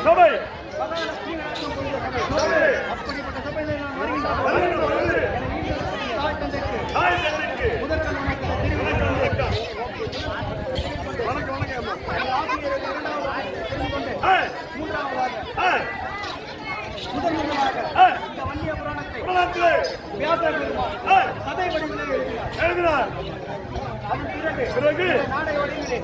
சபை அப்படிப்பட்ட சபையிலே நான் வருகின்ற தாய் தந்தைக்கு முதற்கண் வணக்கம். முதன்முதலாக இந்த வன்னிய புராணத்தை வியாசர் பெருமாள் கதை வடிவிலே எழுதினார். அதன் பிறகு நாடக வடிவிலே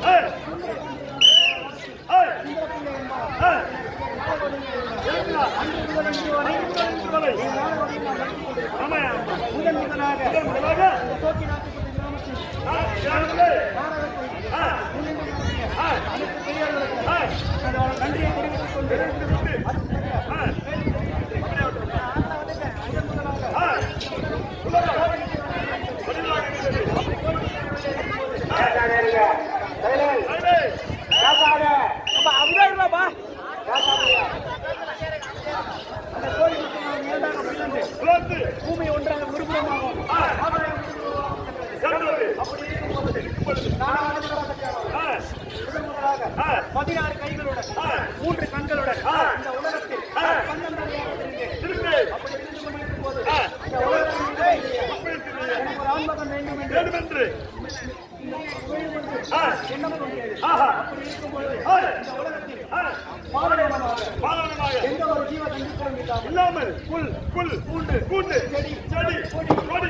முதன் முதலாக சோக்கி நாட்டுப்பட்டி கிராமத்தில் அனைத்து பெரியார்களுக்கு நன்றியை தெரிவித்துக் கொண்டு பூமி ஒன்றாக விருப்பமாகும். முதலாக 16 கைகளுடன் 3 கண்களுடன் இந்த உலகத்தில் அப்படி இருந்து கொண்டிருக்கும் போது இந்த உலகத்திலே எனக்கு ஒரு ஆன்மகன் வேண்டும் என்று எண்ணம் தோன்றியது. அப்படி இருக்கும்போது இந்த உலகத்தில் பாலனமாக எந்த ஒரு ஜீவ தண்டிப்பும் இல்லாமல் புல் பூண்டு செடி கொடி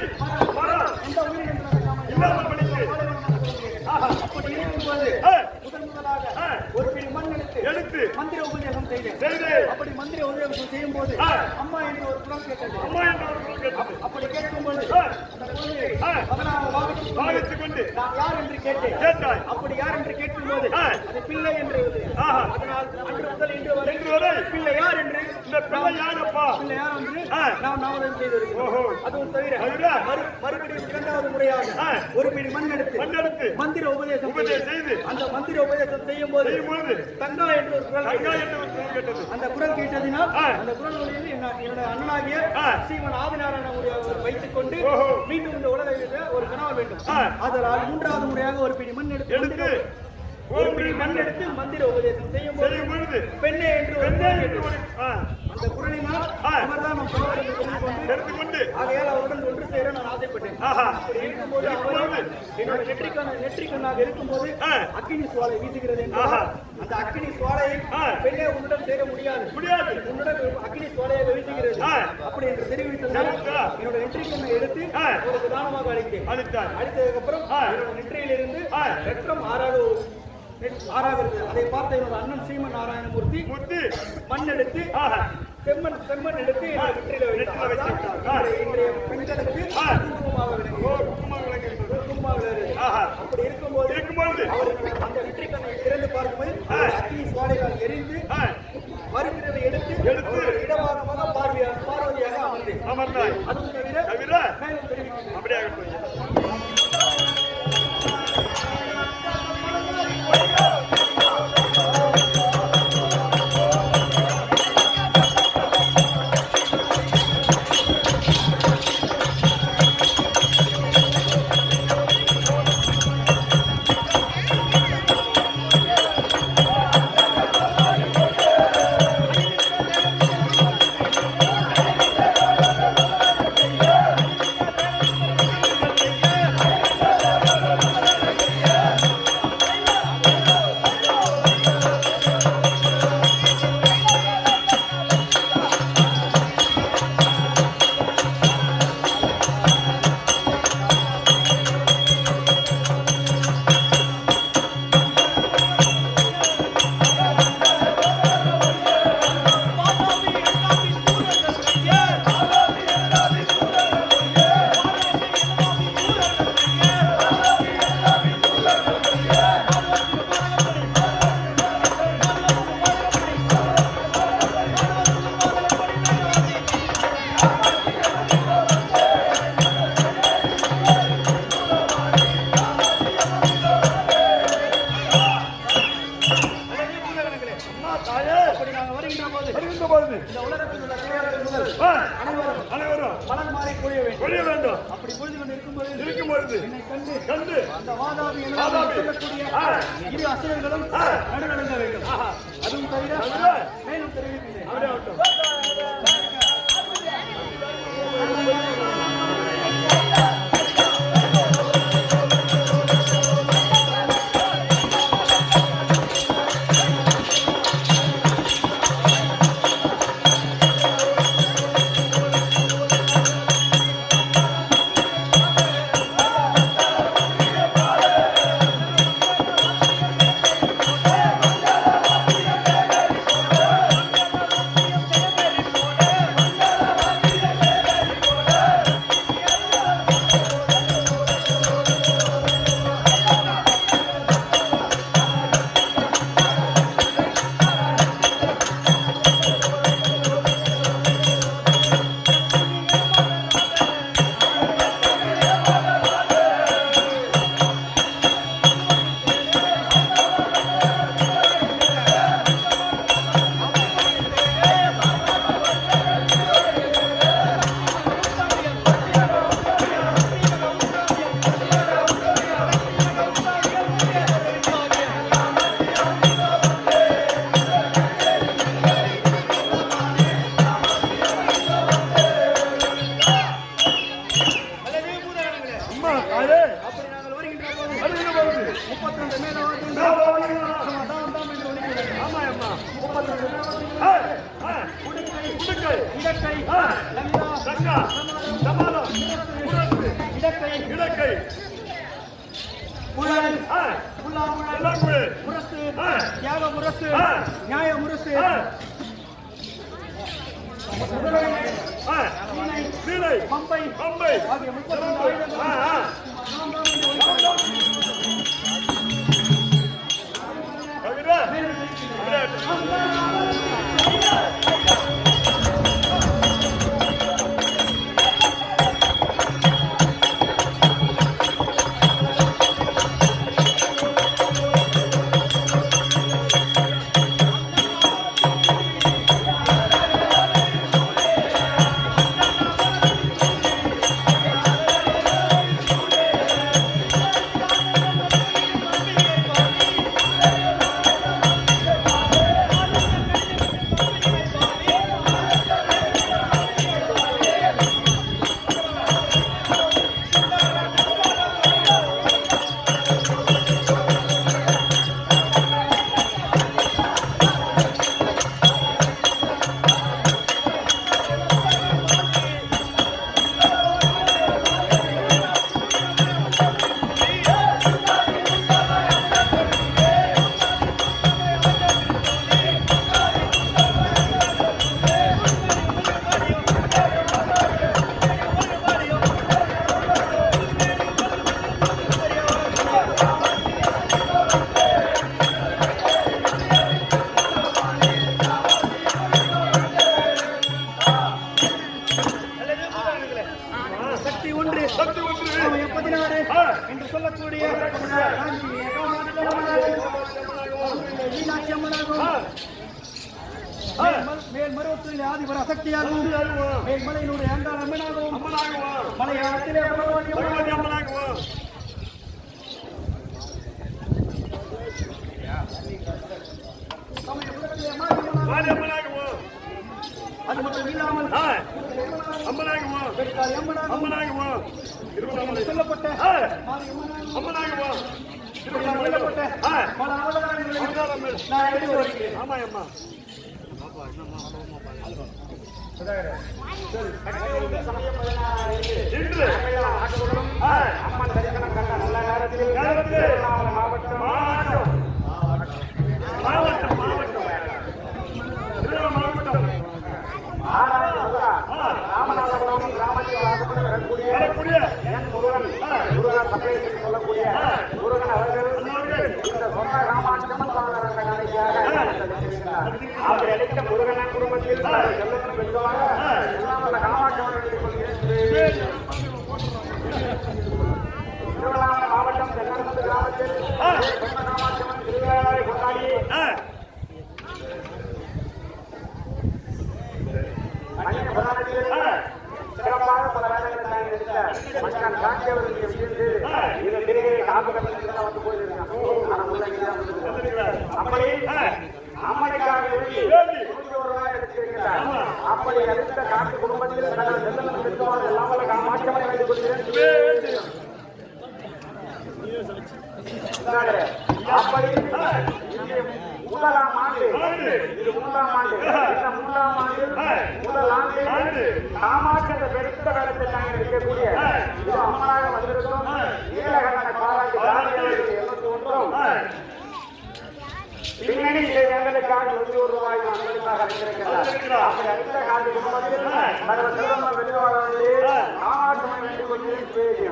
மரம் எந்த உயிரினங்களும் இல்லாமல் அப்படி இருக்கும்போது முதலாக ஒரு பிடி மண் எடுத்து மந்திர உபதேசம் செய்தேன். அப்படி மந்திர உபதேசம் செய்யும் போது அம்மா என்று ஒரு குரல் கேட்டது. அப்படி கேட்கும்போது அந்த குழந்தையை 16 பாகத்துக் கொண்டு நான் யார் என்று கேட்டேன். அப்படி யார் என்று கேட்கும்போது அது பிள்ளை என்று அதனால் அன்று முதல் இன்று வரை பிள்ளை யார் என்று பிள்ளை யார் என்று நாம் நாமதம் செய்திருக்கிறோம். அதுவும் தவிர மறுபடியும் 2வது முறையாக ஒரு பிடி மண் எடுத்து மந்திர உபதேசம் செய்து அந்த மந்திர உபதேசம் செய்யும் போது தங்கா என்று ஒரு குரல் கேட்டது. அந்த குரல் கேட்டதினால் அந்த குரல் வழியில் என்னுடைய அண்ணனாகிய ஸ்ரீமன் ஆதிநாராயண வைத்துக் கொண்டு மீண்டும் இந்த உலகில் ஒரு கனவு வேண்டும். அதனால் 3வது முறையாக ஒரு பிடி மண் எடுத்து மந்திர உபதேசம் செய்யும் பொழுது பெண்ணே என்று அந்த குரலினால் அமர்தான் நம் எடுத்துக்கொண்டு ஆகையால் அவருடன் ஒன்று சேர நான் ஆசைப்பட்டேன். இருக்கும்போது என்னோட நெற்றிக்கண்ணாக இருக்கும்போது அக்கினி சுவாலை வீசுகிறது என்றால் அந்த அக்கினி சுவாலையை பெண்ணே உன்னிடம் சேர முடியாது உன்னிடம் அக்கினி சுவாலையை வீசுகிறது அப்படி என்று தெரிவித்ததால் என்னோட நெற்றிக்கண்ணை எடுத்து ஒரு தானமாக அளித்ததுக்கு அப்புறம் என்னோட நெற்றியிலிருந்து ரத்தம் ஆறாகிறது. அதை பார்த்த என்னோட அண்ணன் ஸ்ரீமன் நாராயணமூர்த்தி மண் எடுத்து செம்மண் எடுத்து நெற்றியில வைத்தார். இன்றைய பெண்களுக்கு அப்படி இருக்கும்போது அவர்கள் அந்த நெற்றிக்கண்ணை திறந்து பார்க்கும்போது அக்னி சுவாலைகள் எரிந்து வருகிறதை எடுத்து இடமாக பார்வதியாக அமர்ந்தார். அதுவும் தவிர மேலும் தெரிவிக்கிறேன். இரு அசுரர்களும் நடுநடுங்க வேண்டும். அதுவும் தவிர மேலும் ஆமா அம்மா உடுக்கை இடக்கை சக்கா சமாளம் இடக்கை குழல் புல்லாங்குழல் முரசு தியாக முரசு நியாய முரசு வீணை பம்பை ஆகிய 32 என்று சொல்லக்கூடிய மீனாட்சி அம்மனாகும் மேல்மருவத்தில் ஆதிபர அசக்தியாகும் மேல்மலையினுடைய ஆண்டாள் அம்மனாகும் மலையாளத்திலே அம்மனாகும் அது மட்டும் இல்லாமல் சொல்லப்பட்ட பல அவதாரங்களை நான் எழுதி வருகிறேன். அம்மன் தரிசனம் கண்ட நல்ல நேரத்தில் மாவட்டம் ராமநாதபுரம் கிராமத்தில் வரக்கூடிய முருகன் சபையில் சொல்லக்கூடிய முருகன் அவர்கள் இந்த சொந்த ராமாட்சமன் அவர் அளித்த முருகன் குடும்பத்தில் செல்லும் பெற்றவாக எல்லாம் ராமாட்சமன் திருவண்ணாமலை மாவட்டம் தென்னகத்து கிராமத்தில் ராமாட்சமன் திருவிழாவை கொண்டாடி சிறப்பாக பல வேலைகளை மன்னன் காட்சியவர்களுடைய விஷயத்தில் இந்த திருகையை காப்பகத்தில் வந்து போயிருக்காங்க. அம்மனுக்காக அப்படி அடுத்த காட்டு குடும்பத்தில் மாற்றமடை வேண்டிக் கொள்கிறேன். அப்படி முதலாம் ஆண்டு இது முதலாம் ஆண்டு இந்த முதலாம் ஆண்டு முதல் ஆண்டு காமாட்சி என்ற பெருத்த காலத்தில் நாங்கள் இருக்கக்கூடிய இது அம்மனாக வந்திருக்கிறோம். நீலகண்ட பாராட்டு 81 பின்னணி எங்களுக்காக 100 ரூபாய் அன்பளிப்பாக அளித்திருக்கிறார். அப்படி அடுத்த காலத்து குடும்பத்தில் சர்வ செல்வம் வெற்றிவாக காமாட்சி வேண்டிக் கொள்கிறேன்.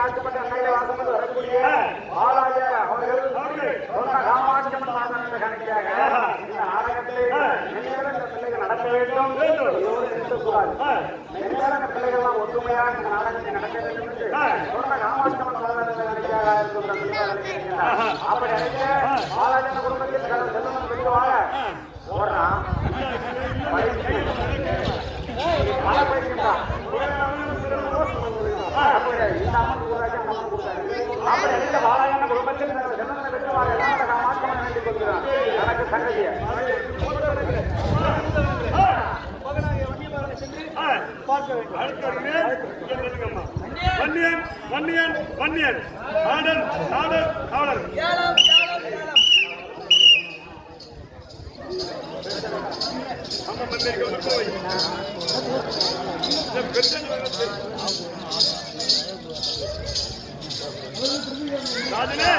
ஆட்சிப்பட்ட வரக்கூடிய பாலாஜ அவர்கள் ராமாட்சியம்மன் கணக்கியாக இந்த நாடகத்திலே பிள்ளைகள் நடக்க வேண்டும். பிள்ளைகள்லாம் ஒற்றுமையாக இந்த நாடகத்தை நடக்க வேண்டும் என்று ராமாட்சியம்மன் கணக்கியாக அப்படி அழைக்க பாலாஜன குடும்பத்தில் செல்வம் வெளிவாக ஓடுறான் மழை போயிருக்கின்றான். வாழாயான குடும்பத்தில் எனக்கு தங்கச்சி அடுத்தவர்கள் இங்க நில்லுங்கம்மா. வன்னியன் வன்னியன் வன்னியன் ஆடல் ஆடல் ஆடல் அம்மா மண்ணிற்கு வந்து போய் ராஜனே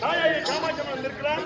தாயாயை காமாட்சி வந்திருக்கிறான்.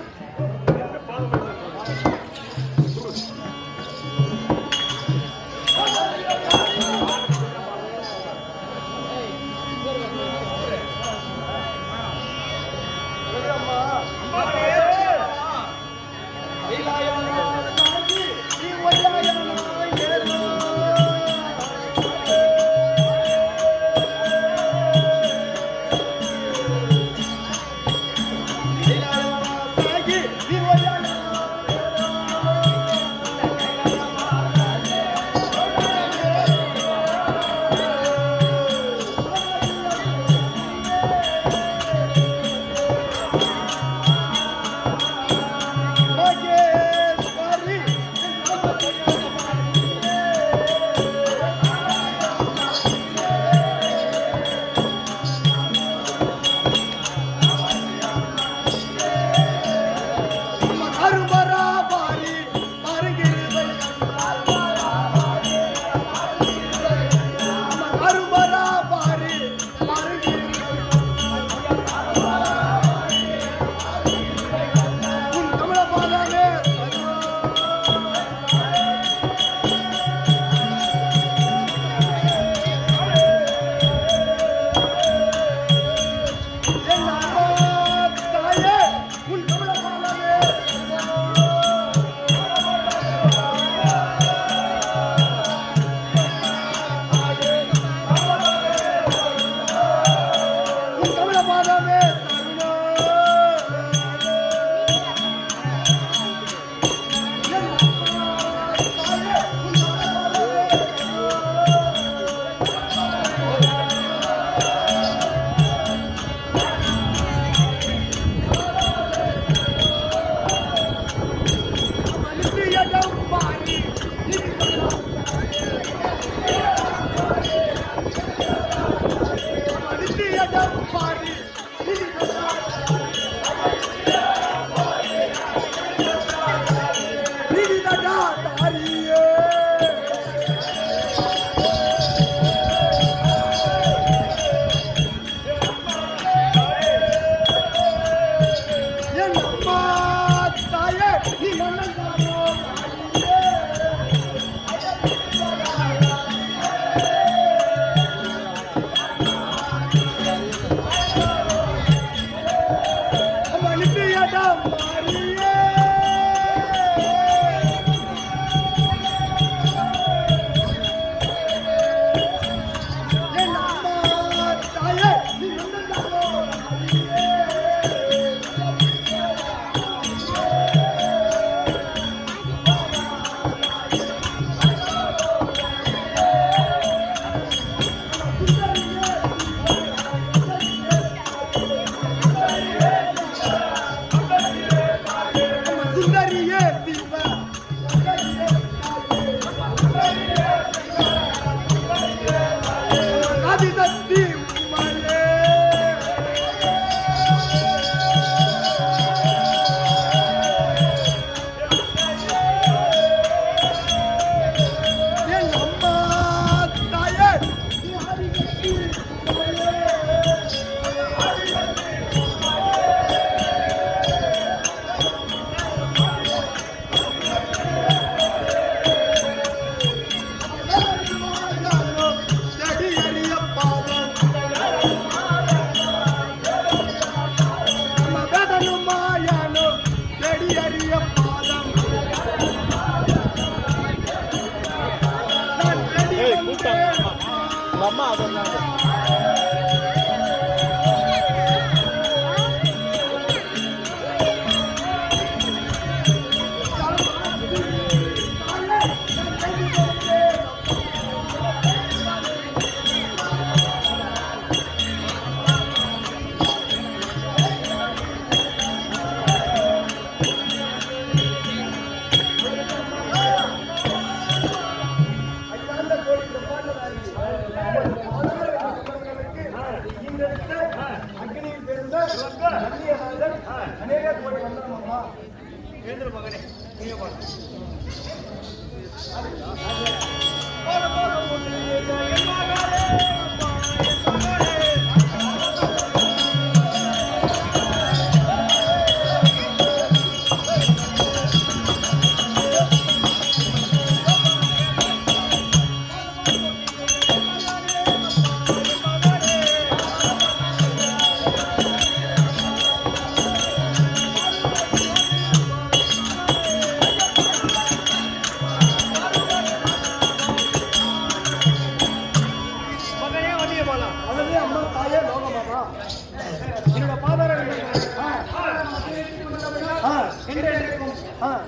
எழுந்துரு மகனே நீங்க பாருங்க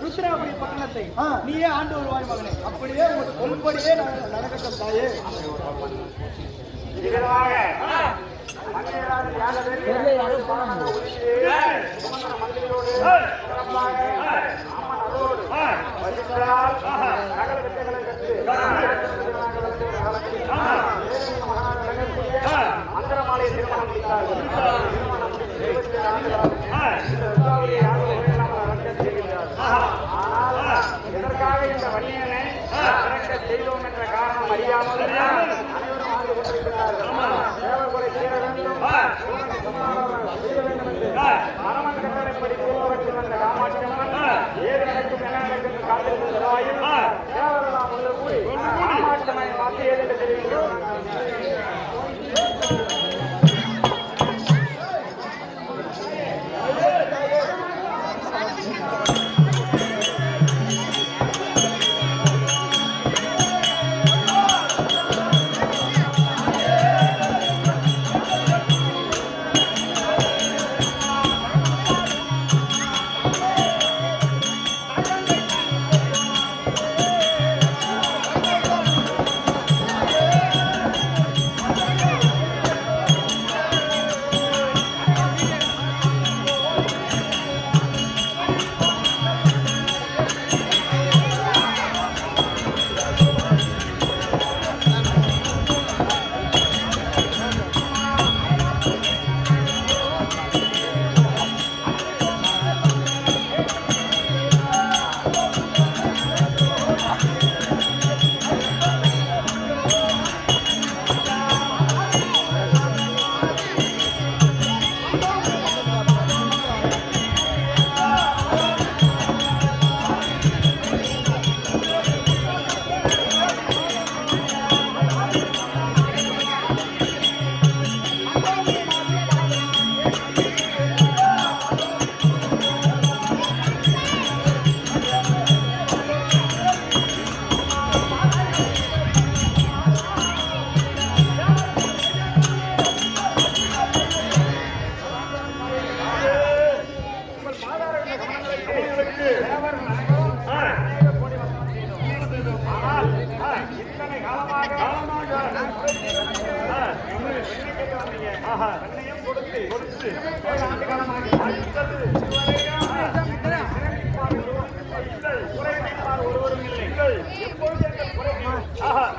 ருத்ராபுரி பட்டணத்தை நீயே ஆண்டு வருவாய் மகனே. அப்படியே சொல்படியே நடக்கட்டும் தாயே. மந்திரமாலை திருமணம் முடித்தார்கள். ஆனால் இதற்காக இந்த வன்னியனை இறக்க செய்தோம் என்ற காரணம் அறியாமல் அனைவரும் ஆண்டு கொண்டிருக்கிறார்கள். தேவர்களை செய்ய வேண்டும் செய்ய வேண்டும் என்று மரமன் கட்டளைப்படி பூர்வத்தில் வந்த காமாட்சியம்மன் ஏது நடக்கும் என்ன நடக்கும் காத்திருக்கும் செலவாயில் தேவரெல்லாம் ஒன்று கூடி காமாட்சியம்மனை பார்த்து ஏது என்று தெரிவிக்கிறோம்.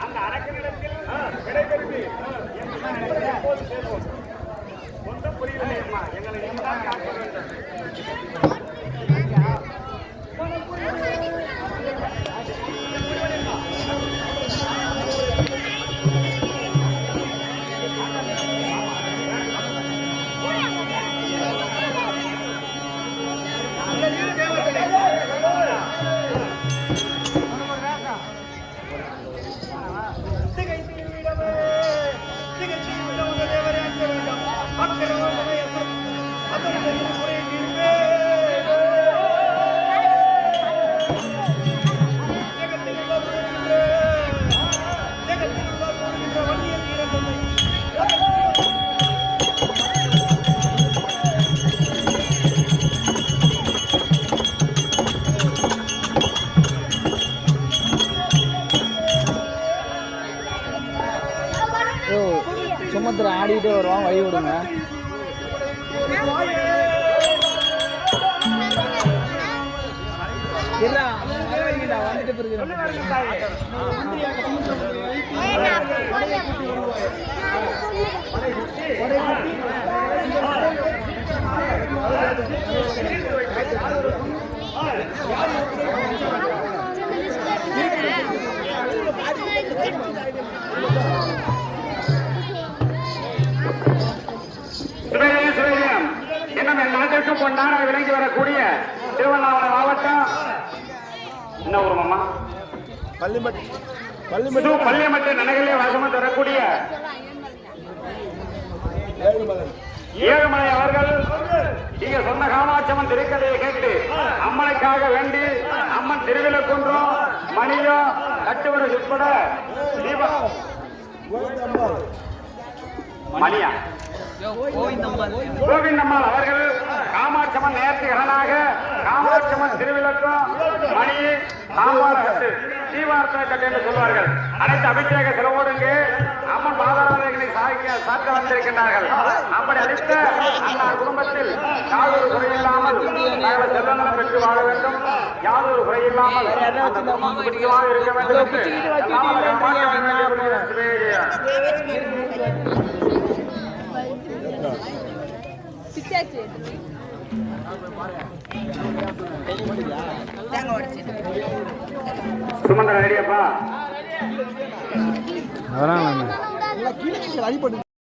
அந்த அரக்கனிடத்தில் விடைபெறுது ஒன்றும் புரியவில்லை அம்மா. எங்களை நீங்கள்தான் காக்க வேண்டும். சுமந்திர ஆடிட்டே வருவான், வழி விடுங்க. வந்துட்டு பிறகு நாட்டிற்கும் பொன்னாக விளங்கி வரக்கூடிய திருவண்ணாமலை மாவட்டம் என்ன ஊர் மாமா? பள்ளிமட்டு நனகலே வாசம் தரக்கூடிய ஏழுமலை அவர்கள் இங்க சொன்ன காமாட்சம்மன் திருக்கதையை கேட்டு அம்மனுக்காக வேண்டி அம்மன் திருவிழக்குன்றும் மணியும் கட்டுவர உட்பட மணியா கோவிந்தம்மாள் அவர்கள் காமாட்சம்மன் நேர்த்திகரனாக காமாட்சம்மன் திருவிழக்கும் மணி சாம்பார் கட்டு தீவார்த்தனை கட்டு என்று சொல்வார்கள். அனைத்து அபிஷேக செலவோடுங்க அம்மன் பாதாரங்களை சாத்த வந்திருக்கின்றார்கள். அப்படி அளித்த அன்னார் குடும்பத்தில் யாதொரு குறையில்லாமல் நாங்கள் செல்வநலம் பெற்று வாழ வேண்டும், யாதொரு குறையில்லாமல் பிடிக்கமாக இருக்க வேண்டும் சுமந்திரன் ரெடியாப்பா? அதெல்லாம்